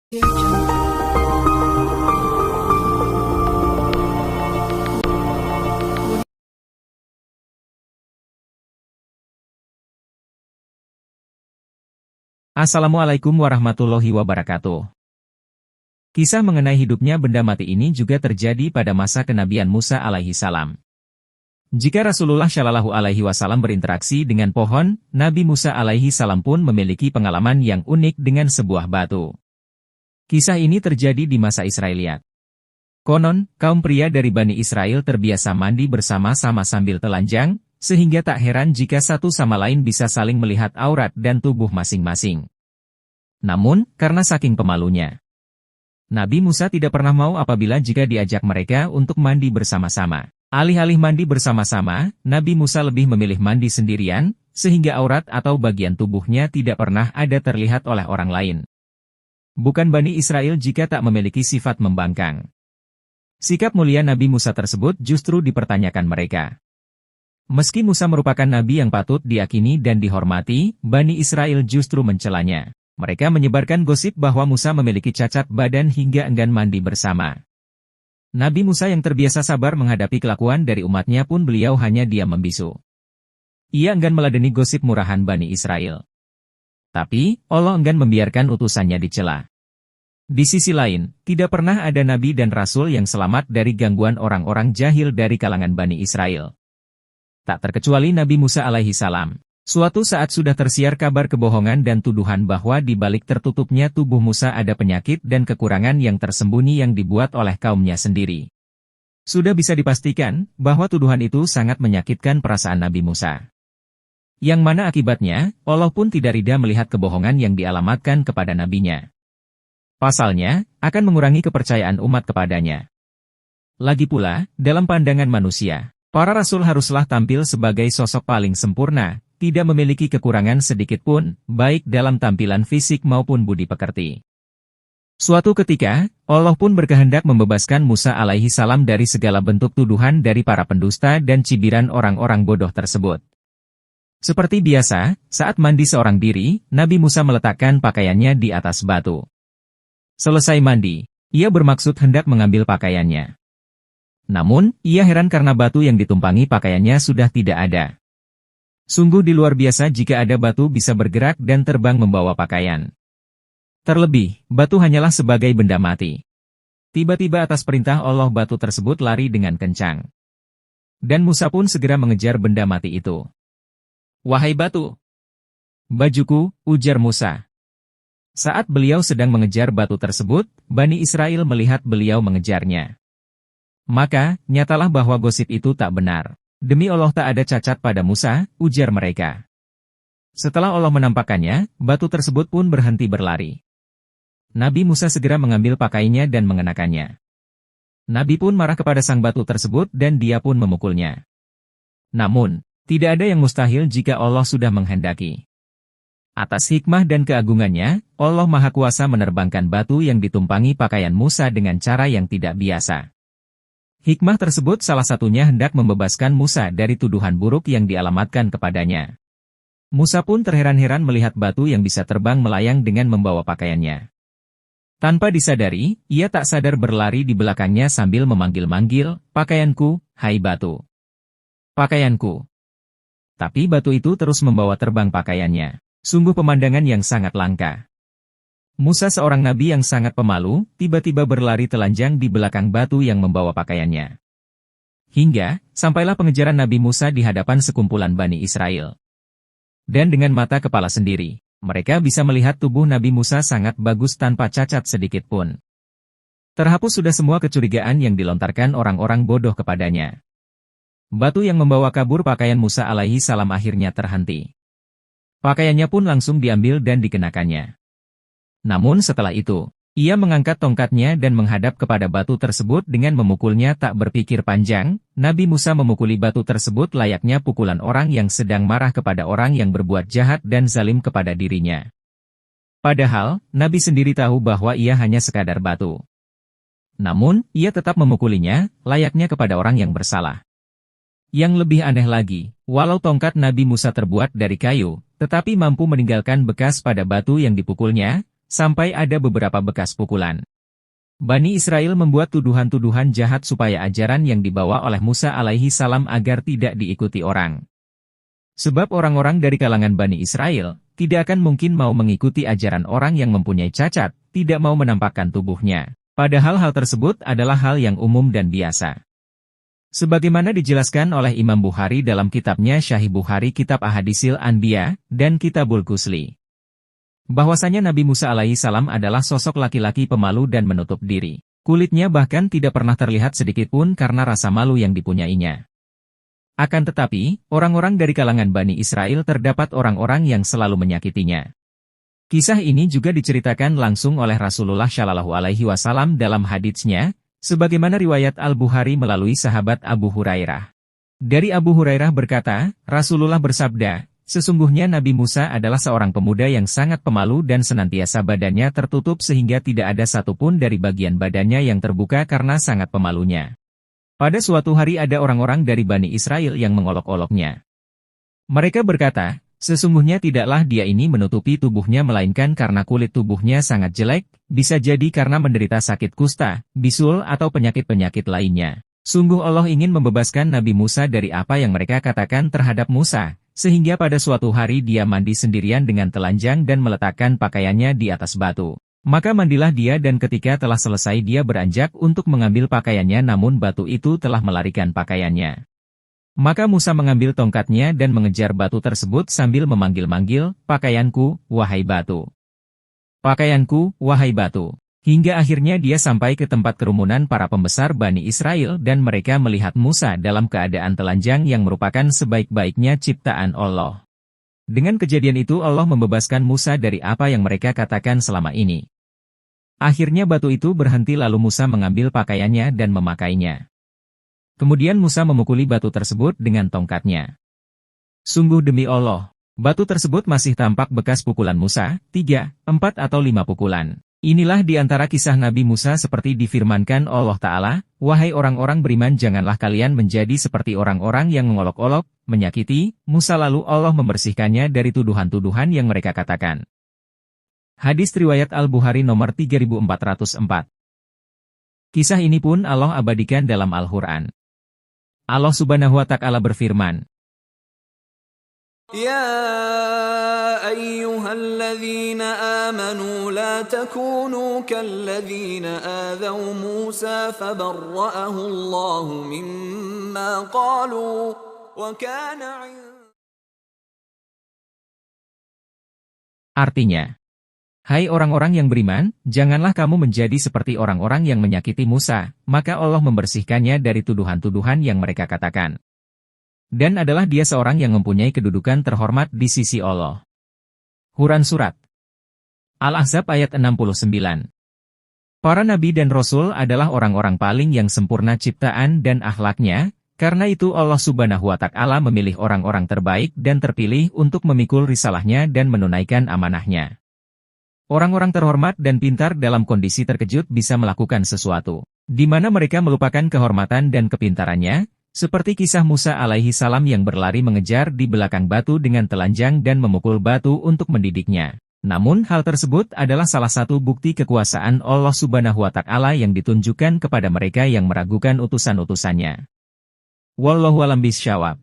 Assalamualaikum warahmatullahi wabarakatuh. Kisah mengenai hidupnya benda mati ini juga terjadi pada masa kenabian Musa alaihi salam. Jika Rasulullah Shallallahu alaihi wasallam berinteraksi dengan pohon, Nabi Musa alaihi salam pun memiliki pengalaman yang unik dengan sebuah batu. Kisah ini terjadi di masa Israeliat. Konon, kaum pria dari Bani Israel terbiasa mandi bersama-sama sambil telanjang, sehingga tak heran jika satu sama lain bisa saling melihat aurat dan tubuh masing-masing. Namun, karena saking pemalunya, Nabi Musa tidak pernah mau apabila jika diajak mereka untuk mandi bersama-sama. Alih-alih mandi bersama-sama, Nabi Musa lebih memilih mandi sendirian, sehingga aurat atau bagian tubuhnya tidak pernah ada terlihat oleh orang lain. Bukan Bani Israel jika tak memiliki sifat membangkang. Sikap mulia Nabi Musa tersebut justru dipertanyakan mereka. Meski Musa merupakan nabi yang patut diyakini dan dihormati, Bani Israel justru mencelanya. Mereka menyebarkan gosip bahwa Musa memiliki cacat badan hingga enggan mandi bersama. Nabi Musa yang terbiasa sabar menghadapi kelakuan dari umatnya pun beliau hanya diam membisu. Ia enggan meladeni gosip murahan Bani Israel. Tapi, Allah enggan membiarkan utusannya dicela. Di sisi lain, tidak pernah ada nabi dan rasul yang selamat dari gangguan orang-orang jahil dari kalangan Bani Israel. Tak terkecuali Nabi Musa alaihi salam. Suatu saat sudah tersiar kabar kebohongan dan tuduhan bahwa di balik tertutupnya tubuh Musa ada penyakit dan kekurangan yang tersembunyi yang dibuat oleh kaumnya sendiri. Sudah bisa dipastikan bahwa tuduhan itu sangat menyakitkan perasaan Nabi Musa. Yang mana akibatnya, Allah pun tidak rida melihat kebohongan yang dialamatkan kepada nabinya. Pasalnya, akan mengurangi kepercayaan umat kepadanya. Lagi pula, dalam pandangan manusia, para rasul haruslah tampil sebagai sosok paling sempurna, tidak memiliki kekurangan sedikit pun, baik dalam tampilan fisik maupun budi pekerti. Suatu ketika, Allah pun berkehendak membebaskan Musa alaihi salam dari segala bentuk tuduhan dari para pendusta dan cibiran orang-orang bodoh tersebut. Seperti biasa, saat mandi seorang diri, Nabi Musa meletakkan pakaiannya di atas batu. Selesai mandi, ia bermaksud hendak mengambil pakaiannya. Namun, ia heran karena batu yang ditumpangi pakaiannya sudah tidak ada. Sungguh di luar biasa jika ada batu bisa bergerak dan terbang membawa pakaian. Terlebih, batu hanyalah sebagai benda mati. Tiba-tiba atas perintah Allah batu tersebut lari dengan kencang. Dan Musa pun segera mengejar benda mati itu. "Wahai batu! Bajuku," ujar Musa. Saat beliau sedang mengejar batu tersebut, Bani Israel melihat beliau mengejarnya. Maka, nyatalah bahwa gosip itu tak benar. Demi Allah tak ada cacat pada Musa, ujar mereka. Setelah Allah menampakkannya, batu tersebut pun berhenti berlari. Nabi Musa segera mengambil pakaiannya dan mengenakannya. Nabi pun marah kepada sang batu tersebut dan dia pun memukulnya. Namun, tidak ada yang mustahil jika Allah sudah menghendaki. Atas hikmah dan keagungannya, Allah Maha Kuasa menerbangkan batu yang ditumpangi pakaian Musa dengan cara yang tidak biasa. Hikmah tersebut salah satunya hendak membebaskan Musa dari tuduhan buruk yang dialamatkan kepadanya. Musa pun terheran-heran melihat batu yang bisa terbang melayang dengan membawa pakaiannya. Tanpa disadari, ia tak sadar berlari di belakangnya sambil memanggil-manggil, "Pakaianku, hai batu! Pakaianku!" Tapi batu itu terus membawa terbang pakaiannya. Sungguh pemandangan yang sangat langka. Musa seorang nabi yang sangat pemalu, tiba-tiba berlari telanjang di belakang batu yang membawa pakaiannya. Hingga, sampailah pengejaran Nabi Musa di hadapan sekumpulan Bani Israel. Dan dengan mata kepala sendiri, mereka bisa melihat tubuh Nabi Musa sangat bagus tanpa cacat sedikit pun. Terhapus sudah semua kecurigaan yang dilontarkan orang-orang bodoh kepadanya. Batu yang membawa kabur pakaian Musa alaihi salam akhirnya terhenti. Pakaiannya pun langsung diambil dan dikenakannya. Namun setelah itu, ia mengangkat tongkatnya dan menghadap kepada batu tersebut dengan memukulnya tak berpikir panjang. Nabi Musa memukuli batu tersebut layaknya pukulan orang yang sedang marah kepada orang yang berbuat jahat dan zalim kepada dirinya. Padahal, Nabi sendiri tahu bahwa ia hanya sekadar batu. Namun, ia tetap memukulinya, layaknya kepada orang yang bersalah. Yang lebih aneh lagi, walau tongkat Nabi Musa terbuat dari kayu, tetapi mampu meninggalkan bekas pada batu yang dipukulnya. sampai ada beberapa bekas pukulan. Bani Israel membuat tuduhan-tuduhan jahat supaya ajaran yang dibawa oleh Musa alaihi salam agar tidak diikuti orang. Sebab orang-orang dari kalangan Bani Israel tidak akan mungkin mau mengikuti ajaran orang yang mempunyai cacat, tidak mau menampakkan tubuhnya. Padahal hal tersebut adalah hal yang umum dan biasa. Sebagaimana dijelaskan oleh Imam Bukhari dalam kitabnya Sahih Bukhari Kitab Ahadisil Anbiya dan Kitabul Ghusli, bahwasanya Nabi Musa alaihi salam adalah sosok laki-laki pemalu dan menutup diri. Kulitnya bahkan tidak pernah terlihat sedikitpun karena rasa malu yang dipunyainya. Akan tetapi, orang-orang dari kalangan Bani Israel terdapat orang-orang yang selalu menyakitinya. Kisah ini juga diceritakan langsung oleh Rasulullah Shallallahu Alaihi Wasallam dalam haditsnya, sebagaimana riwayat Al-Bukhari melalui sahabat Abu Hurairah. Dari Abu Hurairah berkata, Rasulullah bersabda, sesungguhnya Nabi Musa adalah seorang pemuda yang sangat pemalu dan senantiasa badannya tertutup sehingga tidak ada satupun dari bagian badannya yang terbuka karena sangat pemalunya. Pada suatu hari ada orang-orang dari Bani Israel yang mengolok-oloknya. Mereka berkata, sesungguhnya tidaklah dia ini menutupi tubuhnya melainkan karena kulit tubuhnya sangat jelek, bisa jadi karena menderita sakit kusta, bisul atau penyakit-penyakit lainnya. Sungguh Allah ingin membebaskan Nabi Musa dari apa yang mereka katakan terhadap Musa, sehingga pada suatu hari dia mandi sendirian dengan telanjang dan meletakkan pakaiannya di atas batu. Maka mandilah dia dan ketika telah selesai dia beranjak untuk mengambil pakaiannya namun batu itu telah melarikan pakaiannya. Maka Musa mengambil tongkatnya dan mengejar batu tersebut sambil memanggil-manggil, pakaianku, wahai batu. Pakaianku, wahai batu. Hingga akhirnya dia sampai ke tempat kerumunan para pembesar Bani Israel dan mereka melihat Musa dalam keadaan telanjang yang merupakan sebaik-baiknya ciptaan Allah. Dengan kejadian itu Allah membebaskan Musa dari apa yang mereka katakan selama ini. Akhirnya batu itu berhenti lalu Musa mengambil pakaiannya dan memakainya. Kemudian Musa memukuli batu tersebut dengan tongkatnya. Sungguh demi Allah, batu tersebut masih tampak bekas pukulan Musa, 3, 4 atau 5 pukulan. Inilah di antara kisah Nabi Musa seperti difirmankan Allah Ta'ala, wahai orang-orang beriman janganlah kalian menjadi seperti orang-orang yang mengolok-olok, menyakiti, Musa lalu Allah membersihkannya dari tuduhan-tuduhan yang mereka katakan. Hadis riwayat Al-Bukhari nomor 3404. Kisah ini pun Allah abadikan dalam Al-Quran. Allah Subhanahu wa Ta'ala berfirman, Ya ayyuhalladzina amanu la takunu kalladzina adzaw Musa fabarra'ahu Allahu mimma qalu wa kana. Artinya, hai orang-orang yang beriman, janganlah kamu menjadi seperti orang-orang yang menyakiti Musa, maka Allah membersihkannya dari tuduhan-tuduhan yang mereka katakan. Dan adalah dia seorang yang mempunyai kedudukan terhormat di sisi Allah. Quran Surat Al-Ahzab ayat 69. Para nabi dan rasul adalah orang-orang paling yang sempurna ciptaan dan akhlaknya, karena itu Allah Subhanahu wa Ta'ala memilih orang-orang terbaik dan terpilih untuk memikul risalahnya dan menunaikan amanahnya. Orang-orang terhormat dan pintar dalam kondisi terkejut bisa melakukan sesuatu, di mana mereka melupakan kehormatan dan kepintarannya, seperti kisah Musa alaihi salam yang berlari mengejar di belakang batu dengan telanjang dan memukul batu untuk mendidiknya. Namun hal tersebut adalah salah satu bukti kekuasaan Allah Subhanahu wa Ta'ala yang ditunjukkan kepada mereka yang meragukan utusan-utusannya. Wallahu a'lam bishawab.